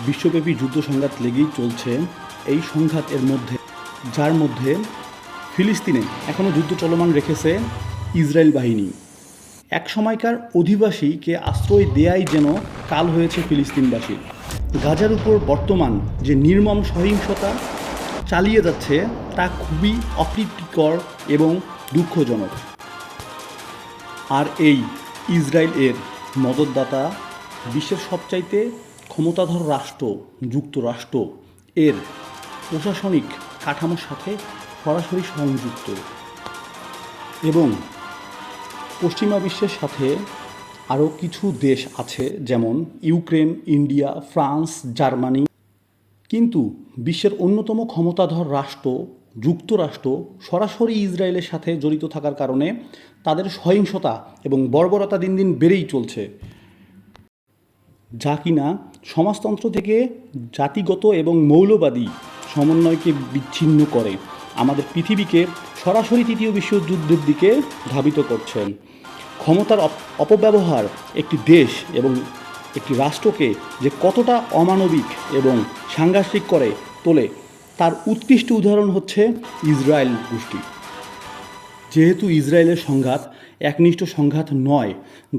বিশ্বব্যাপী যুদ্ধ সংঘাত লেগেই চলছে। এই সংঘাতের মধ্যে যার মধ্যে ফিলিস্তিনে এখনও যুদ্ধ চলমান রেখেছে ইসরায়েল বাহিনী। এক সময়কার অধিবাসীকে আশ্রয় দেয়াই যেন কাল হয়েছে ফিলিস্তিনবাসীর। গাজার উপর বর্তমান যে নির্মম সহিংসতা চালিয়ে যাচ্ছে তা খুবই অপ্রীতিকর এবং দুঃখজনক। আর এই ইসরায়েল এর মদতদাতা বিশ্বের সবচাইতে ক্ষমতাধর রাষ্ট্র যুক্তরাষ্ট্র এর প্রশাসনিক কাঠামোর সাথে সরাসরি সংযুক্ত এবং পশ্চিমা বিশ্বের সাথে আরও কিছু দেশ আছে, যেমন ইউক্রেন, ইন্ডিয়া, ফ্রান্স, জার্মানি। কিন্তু বিশ্বের অন্যতম ক্ষমতাধর রাষ্ট্র যুক্তরাষ্ট্র সরাসরি ইসরায়েলের সাথে জড়িত থাকার কারণে তাদের সহিংসতা এবং বর্বরতা দিন দিন বেড়েই চলছে, যা কিনা সমাজতন্ত্র থেকে জাতিগত এবং মৌলবাদী সমন্বয়কে বিচ্ছিন্ন করে আমাদের পৃথিবীকে সরাসরি তৃতীয় বিশ্বযুদ্ধের দিকে ধাবিত করছেন। ক্ষমতার অপব্যবহার একটি দেশ এবং একটি রাষ্ট্রকে যে কতটা অমানবিক এবং সাংঘাতিক করে তোলে তার উৎকৃষ্ট উদাহরণ হচ্ছে ইসরায়েল গোষ্ঠী। যেহেতু ইসরায়েলের সংঘাত একনিষ্ঠ সংঘাত নয়,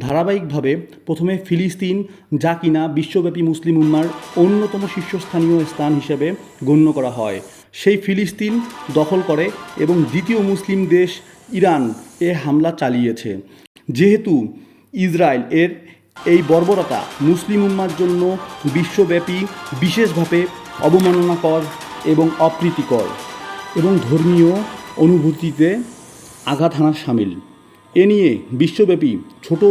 ধারাবাহিকভাবে প্রথমে ফিলিস্তিন, যা কিনা বিশ্বব্যাপী মুসলিম উম্মার অন্যতম শীর্ষস্থানীয় স্থান হিসেবে গণ্য করা হয়, সেই ফিলিস্তিন দখল করে এবং দ্বিতীয় মুসলিম দেশ ইরান এ হামলা চালিয়েছে। যেহেতু ইসরায়েল এর এই বর্বরতা মুসলিম উম্মার জন্য বিশ্বব্যাপী বিশেষভাবে অবমাননাকর এবং অপ্রীতিকর এবং ধর্মীয় অনুভূতিতে আঘাত হানার শামিল। এ নিয়ে বিশ্বব্যাপী ছোট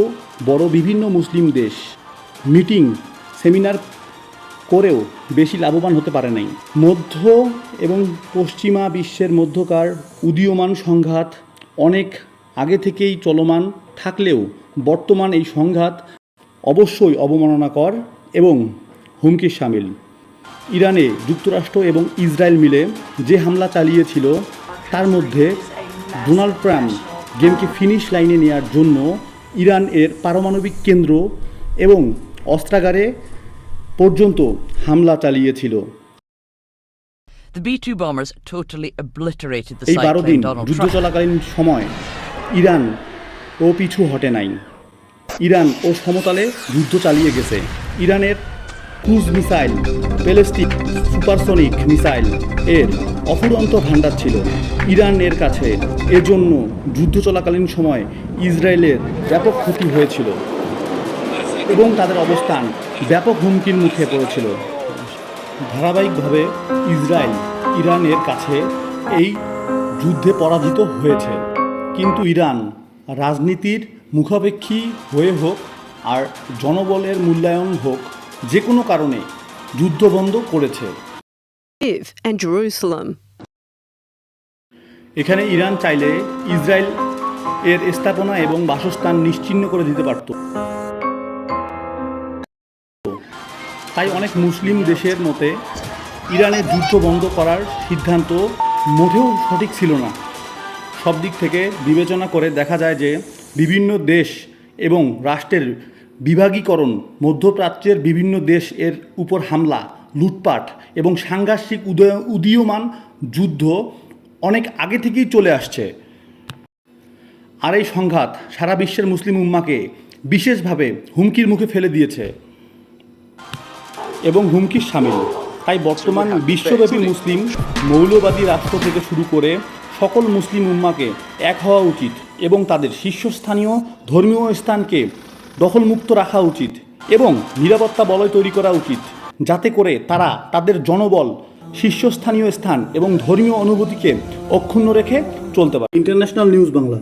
বড় বিভিন্ন মুসলিম দেশ মিটিং সেমিনার করেও বেশি লাভবান হতে পারে নাই। মধ্য এবং পশ্চিমা বিশ্বের মধ্যকার উদীয়মান সংঘাত অনেক আগে থেকেই চলমান থাকলেও বর্তমান এই সংঘাত অবশ্যই অবমাননাকর এবং হুমকির শামিল। ইরানে যুক্তরাষ্ট্র এবং ইসরায়েল মিলে যে হামলা চালিয়েছিল তার মধ্যে ডোনাল্ড ট্রাম্প গেমকে ফিনিশ লাইনে নেওয়ার জন্য ইরান এর পারমাণবিক কেন্দ্র এবং অস্ত্রাগারে পর্যন্ত হামলা চালিয়েছিল। এই 12 দিন যুদ্ধ চলাকালীন সময় ইরান ও পিছু হটে নাই। ইরান ও সমতলে যুদ্ধ চালিয়ে গেছে। ইরানের cruise missile, ballistic supersonic missile এর অফুরন্ত ভাণ্ডার ছিল ইরানের কাছে। এজন্য যুদ্ধ চলাকালীন সময় ইসরায়েলের ব্যাপক ক্ষতি হয়েছিল এবং তাদের অবস্থান ব্যাপক হুমকির মুখে পড়েছিল। ধারাবাহিকভাবে ইসরায়েল ইরানের কাছে এই যুদ্ধে পরাজিত হয়েছে, কিন্তু ইরান রাজনীতির মুখাপেক্ষী হয়ে হোক আর জনবলের মূল্যায়ন হোক, যে কোনো কারণে যুদ্ধ বন্ধ করেছে। এখানে ইরান চাইলে ইসরায়েল এর স্থাপনা এবং বাসস্থান নিশ্চিহ্ন করে দিতে পারত। তাই অনেক মুসলিম দেশের মতে ইরানের যুদ্ধ বন্ধ করার সিদ্ধান্ত মোটেও সঠিক ছিল না। সব দিক থেকে বিবেচনা করে দেখা যায় যে বিভিন্ন দেশ এবং রাষ্ট্রের বিভাগীকরণ, মধ্যপ্রাচ্যের বিভিন্ন দেশ এর উপর হামলা, লুটপাট এবং সাংঘাতিক উদীয়মান যুদ্ধ অনেক আগে থেকেই চলে আসছে। আর এই সংঘাত সারা বিশ্বের মুসলিম উম্মাকে বিশেষভাবে হুমকির মুখে ফেলে দিয়েছে এবং হুমকির শামিল। তাই বর্তমান বিশ্বব্যাপী মুসলিম মৌলবাদী রাষ্ট্র থেকে শুরু করে সকল মুসলিম উম্মাকে এক হওয়া উচিত এবং তাদের শীর্ষস্থানীয় ধর্মীয় স্থানকে দখলমুক্ত রাখা উচিত এবং নিরাপত্তা বলয় তৈরি করা উচিত, যাতে করে তারা তাদের জনবল, শীর্ষস্থানীয় স্থান এবং ধর্মীয় অনুভূতিকে অক্ষুণ্ণ রেখে চলতে পারে। International news Bangla.